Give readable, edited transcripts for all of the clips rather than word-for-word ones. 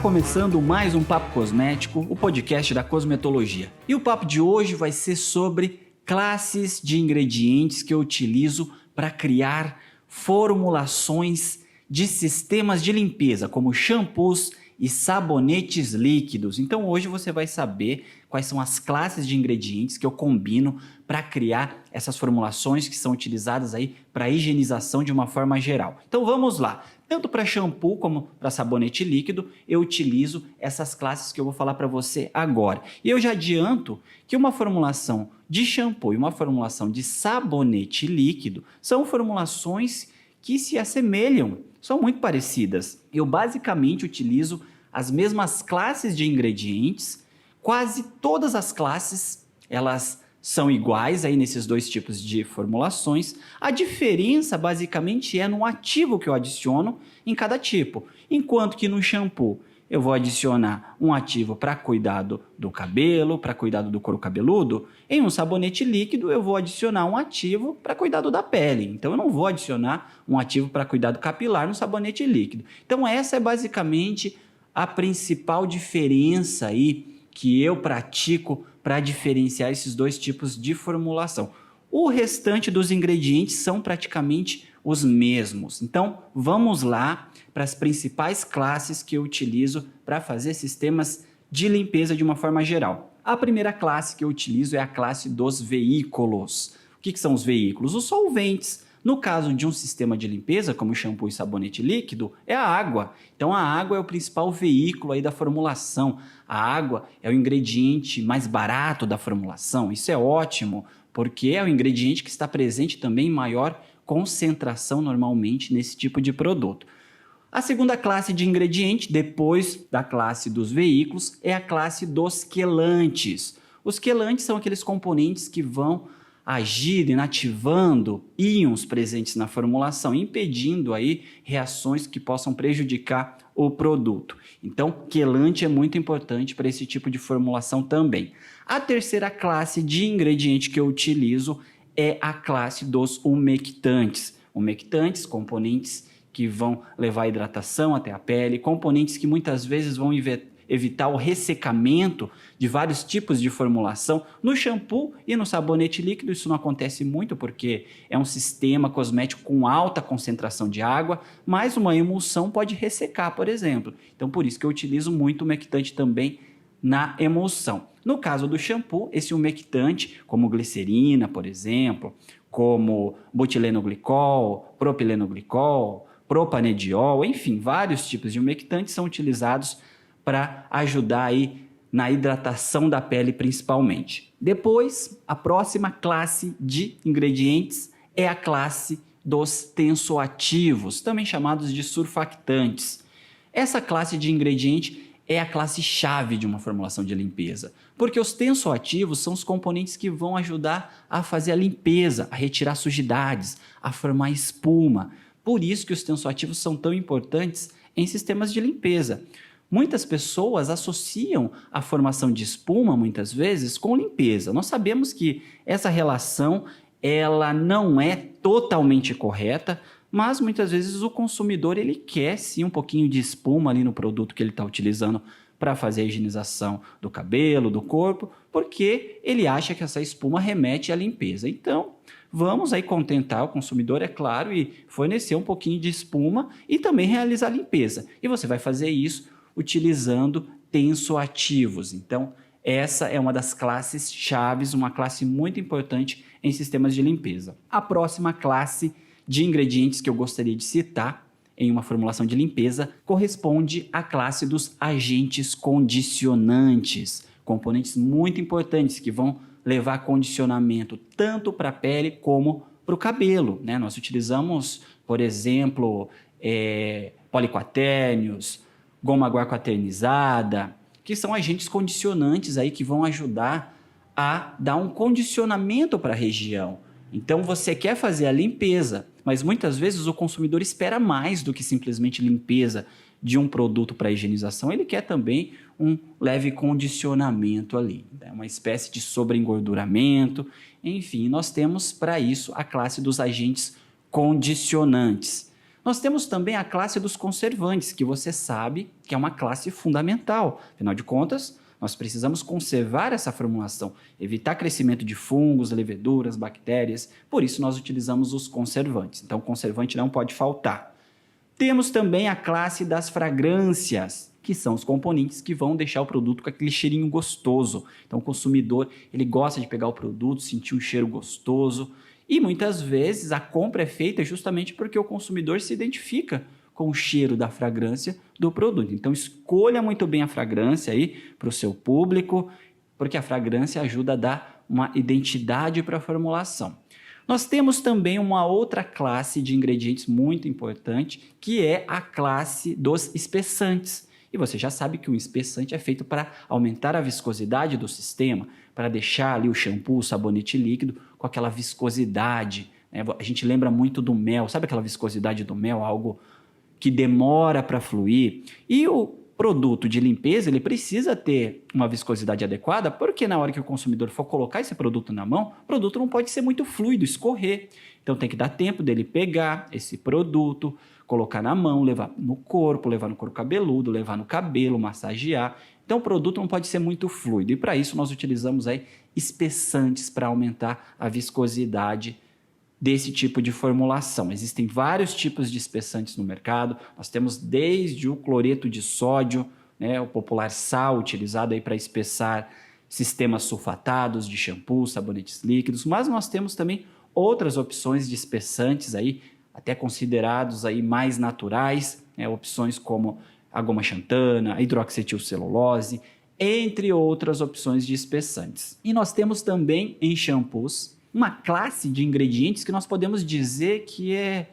começando mais um Papo Cosmético, o podcast da cosmetologia. E o papo de hoje vai ser sobre classes de ingredientes que eu utilizo para criar formulações de sistemas de limpeza, como shampoos e sabonetes líquidos. Então hoje você vai saber quais são as classes de ingredientes que eu combino para criar essas formulações que são utilizadas aí para higienização de uma forma geral. Então vamos lá. Tanto para shampoo como para sabonete líquido, eu utilizo essas classes que eu vou falar para você agora. E eu já adianto que uma formulação de shampoo e uma formulação de sabonete líquido são formulações que se assemelham, são muito parecidas. Eu basicamente utilizo as mesmas classes de ingredientes, quase todas as classes, elas são iguais aí nesses dois tipos de formulações. A diferença basicamente é no ativo que eu adiciono em cada tipo. Enquanto que no shampoo eu vou adicionar um ativo para cuidado do cabelo, para cuidado do couro cabeludo, em um sabonete líquido eu vou adicionar um ativo para cuidado da pele. Então eu não vou adicionar um ativo para cuidado capilar no sabonete líquido. Então essa é basicamente a principal diferença aí que eu pratico para diferenciar esses dois tipos de formulação. O restante dos ingredientes são praticamente os mesmos. Então, vamos lá para as principais classes que eu utilizo para fazer sistemas de limpeza de uma forma geral. A primeira classe que eu utilizo é a classe dos veículos. O que são os veículos? Os solventes. No caso de um sistema de limpeza, como shampoo e sabonete líquido, é a água. Então a água é o principal veículo aí da formulação. A água é o ingrediente mais barato da formulação. Isso é ótimo, porque é o ingrediente que está presente também em maior concentração normalmente nesse tipo de produto. A segunda classe de ingrediente, depois da classe dos veículos, é a classe dos quelantes. Os quelantes são aqueles componentes que vão agir inativando íons presentes na formulação, impedindo aí reações que possam prejudicar o produto. Então, quelante é muito importante para esse tipo de formulação também. A terceira classe de ingrediente que eu utilizo é a classe dos umectantes. Umectantes, componentes que vão levar a hidratação até a pele, componentes que muitas vezes vão evitar o ressecamento de vários tipos de formulação. No shampoo e no sabonete líquido isso não acontece muito porque é um sistema cosmético com alta concentração de água, mas uma emulsão pode ressecar, por exemplo. Então por isso que eu utilizo muito umectante também na emulsão. No caso do shampoo, esse umectante, como glicerina, por exemplo, como butilenoglicol, propilenoglicol, propanediol, enfim, vários tipos de umectantes são utilizados para ajudar aí na hidratação da pele principalmente. Depois, a próxima classe de ingredientes é a classe dos tensoativos, também chamados de surfactantes. Essa classe de ingrediente é a classe chave de uma formulação de limpeza, porque os tensoativos são os componentes que vão ajudar a fazer a limpeza, a retirar sujidades, a formar espuma. Por isso que os tensoativos são tão importantes em sistemas de limpeza. Muitas pessoas associam a formação de espuma, muitas vezes, com limpeza. Nós sabemos que essa relação ela não é totalmente correta, mas muitas vezes o consumidor ele quer sim um pouquinho de espuma ali no produto que ele está utilizando para fazer a higienização do cabelo, do corpo, porque ele acha que essa espuma remete à limpeza. Então, vamos aí contentar o consumidor, é claro, e fornecer um pouquinho de espuma e também realizar a limpeza. E você vai fazer isso utilizando tensoativos. Então, essa é uma das classes chaves, uma classe muito importante em sistemas de limpeza. A próxima classe de ingredientes que eu gostaria de citar em uma formulação de limpeza corresponde à classe dos agentes condicionantes, componentes muito importantes que vão levar condicionamento tanto para a pele como para o cabelo, né? Nós utilizamos, por exemplo, poliquatérneos, goma guar-quaternizada, que são agentes condicionantes aí que vão ajudar a dar um condicionamento para a região. Então você quer fazer a limpeza, mas muitas vezes o consumidor espera mais do que simplesmente limpeza de um produto para higienização. Ele quer também um leve condicionamento ali, né? Uma espécie de sobreengorduramento. Enfim, nós temos para isso a classe dos agentes condicionantes. Nós temos também a classe dos conservantes, que você sabe que é uma classe fundamental. Afinal de contas, nós precisamos conservar essa formulação, evitar crescimento de fungos, leveduras, bactérias. Por isso, nós utilizamos os conservantes. Então, o conservante não pode faltar. Temos também a classe das fragrâncias, que são os componentes que vão deixar o produto com aquele cheirinho gostoso. Então, o consumidor ele gosta de pegar o produto, sentir um cheiro gostoso. E muitas vezes a compra é feita justamente porque o consumidor se identifica com o cheiro da fragrância do produto. Então, escolha muito bem a fragrância aí para o seu público, porque a fragrância ajuda a dar uma identidade para a formulação. Nós temos também uma outra classe de ingredientes muito importante, que é a classe dos espessantes. E você já sabe que o espessante é feito para aumentar a viscosidade do sistema, para deixar ali o shampoo, o sabonete líquido com aquela viscosidade, né? A gente lembra muito do mel, sabe aquela viscosidade do mel, algo que demora para fluir. E o produto de limpeza, ele precisa ter uma viscosidade adequada, porque na hora que o consumidor for colocar esse produto na mão, o produto não pode ser muito fluido, escorrer. Então tem que dar tempo dele pegar esse produto, colocar na mão, levar no corpo, levar no couro cabeludo, levar no cabelo, massagear. Então o produto não pode ser muito fluido. E para isso nós utilizamos aí espessantes para aumentar a viscosidade desse tipo de formulação. Existem vários tipos de espessantes no mercado. Nós temos desde o cloreto de sódio, né, o popular sal utilizado aí para espessar sistemas sulfatados de shampoo, sabonetes líquidos, mas nós temos também outras opções de espessantes aí, até considerados aí mais naturais, né, opções como a goma xantana, a hidroxetilcelulose, entre outras opções de espessantes. E nós temos também em shampoos uma classe de ingredientes que nós podemos dizer que é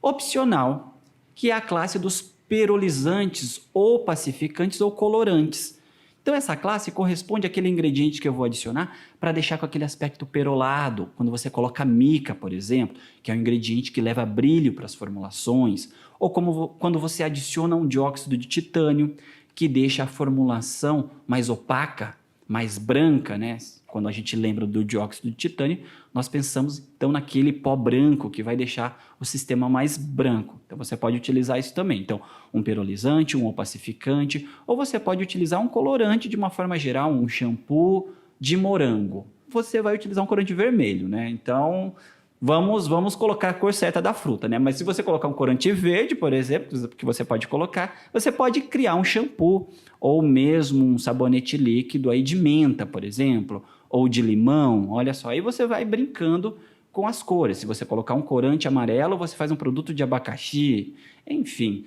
opcional, que é a classe dos perolizantes ou pacificantes ou colorantes. Então essa classe corresponde àquele ingrediente que eu vou adicionar para deixar com aquele aspecto perolado, quando você coloca mica, por exemplo, que é um ingrediente que leva brilho para as formulações, ou como quando você adiciona um dióxido de titânio, que deixa a formulação mais opaca, mais branca, né? Quando a gente lembra do dióxido de titânio, nós pensamos então naquele pó branco que vai deixar o sistema mais branco. Então você pode utilizar isso também. Então, um perolizante, um opacificante, ou você pode utilizar um colorante de uma forma geral, um shampoo de morango. Você vai utilizar um corante vermelho, né? Então, vamos colocar a cor certa da fruta, né? Mas se você colocar um corante verde, por exemplo, que você pode colocar, você pode criar um shampoo ou mesmo um sabonete líquido aí de menta, por exemplo, ou de limão. Olha só, aí você vai brincando com as cores. Se você colocar um corante amarelo, você faz um produto de abacaxi. Enfim,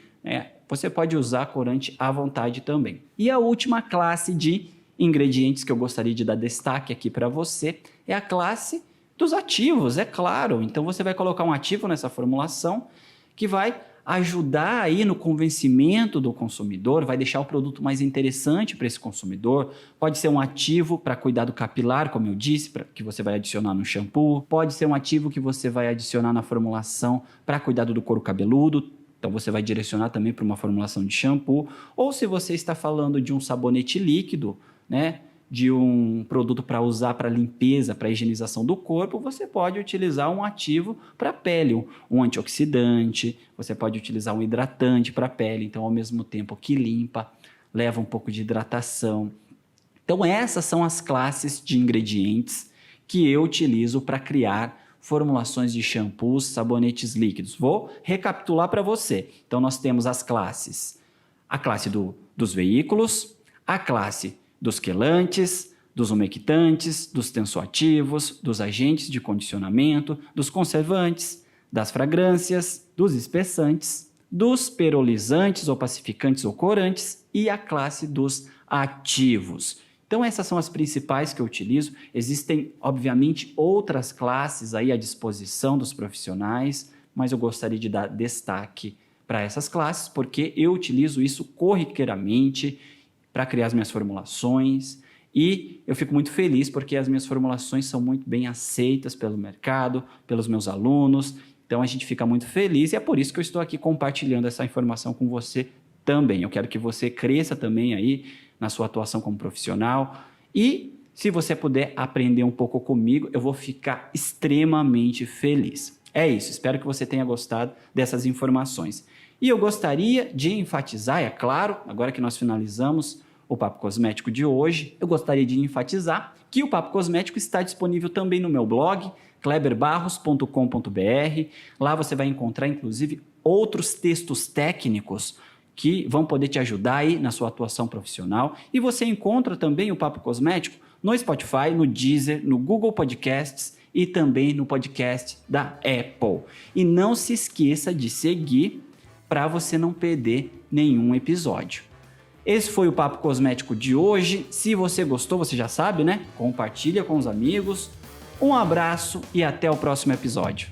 você pode usar corante à vontade também. E a última classe de ingredientes que eu gostaria de dar destaque aqui para você é a classe dos ativos, é claro. Então você vai colocar um ativo nessa formulação que vai ajudar aí no convencimento do consumidor, vai deixar o produto mais interessante para esse consumidor. Pode ser um ativo para cuidado capilar, como eu disse, que você vai adicionar no shampoo. Pode ser um ativo que você vai adicionar na formulação para cuidado do couro cabeludo. Então você vai direcionar também para uma formulação de shampoo. Ou se você está falando de um sabonete líquido, né, de um produto para usar para limpeza, para higienização do corpo, você pode utilizar um ativo para a pele, um antioxidante, você pode utilizar um hidratante para a pele, então ao mesmo tempo que limpa, leva um pouco de hidratação. Então essas são as classes de ingredientes que eu utilizo para criar formulações de shampoos, sabonetes líquidos. Vou recapitular para você. Então nós temos as classes, a classe dos veículos, a classe dos quelantes, dos umectantes, dos tensoativos, dos agentes de condicionamento, dos conservantes, das fragrâncias, dos espessantes, dos perolizantes ou pacificantes ou corantes e a classe dos ativos. Então essas são as principais que eu utilizo. Existem, obviamente, outras classes aí à disposição dos profissionais, mas eu gostaria de dar destaque para essas classes porque eu utilizo isso corriqueiramente para criar as minhas formulações e eu fico muito feliz porque as minhas formulações são muito bem aceitas pelo mercado, pelos meus alunos, então a gente fica muito feliz e é por isso que eu estou aqui compartilhando essa informação com você também. Eu quero que você cresça também aí na sua atuação como profissional e se você puder aprender um pouco comigo, eu vou ficar extremamente feliz. É isso, espero que você tenha gostado dessas informações. E eu gostaria de enfatizar, é claro, agora que nós finalizamos o Papo Cosmético de hoje, eu gostaria de enfatizar que o Papo Cosmético está disponível também no meu blog, kleberbarros.com.br. Lá você vai encontrar, inclusive, outros textos técnicos que vão poder te ajudar aí na sua atuação profissional. E você encontra também o Papo Cosmético no Spotify, no Deezer, no Google Podcasts e também no podcast da Apple. E não se esqueça de seguir para você não perder nenhum episódio. Esse foi o Papo Cosmético de hoje. Se você gostou, você já sabe, né? Compartilha com os amigos. Um abraço e até o próximo episódio.